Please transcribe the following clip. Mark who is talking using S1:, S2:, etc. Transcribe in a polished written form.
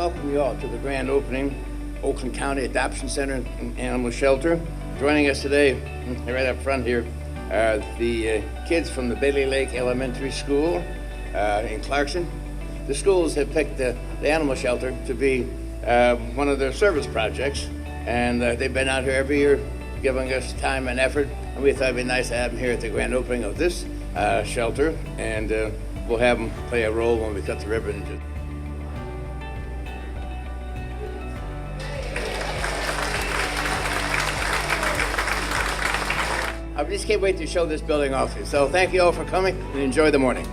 S1: welcome you all to the grand opening, Oakland County Adoption Center and Animal Shelter. Joining us today, right up front here, are the kids from the Bailey Lake Elementary School in Clarkson. The schools have picked the animal shelter to be one of their service projects, and they've been out here every year giving us time and effort, and we thought it'd be nice to have them here at the grand opening of this shelter, and we'll have them play a role when we cut the ribbon. I just can't wait to show this building off to you. So thank you all for coming and enjoy the morning.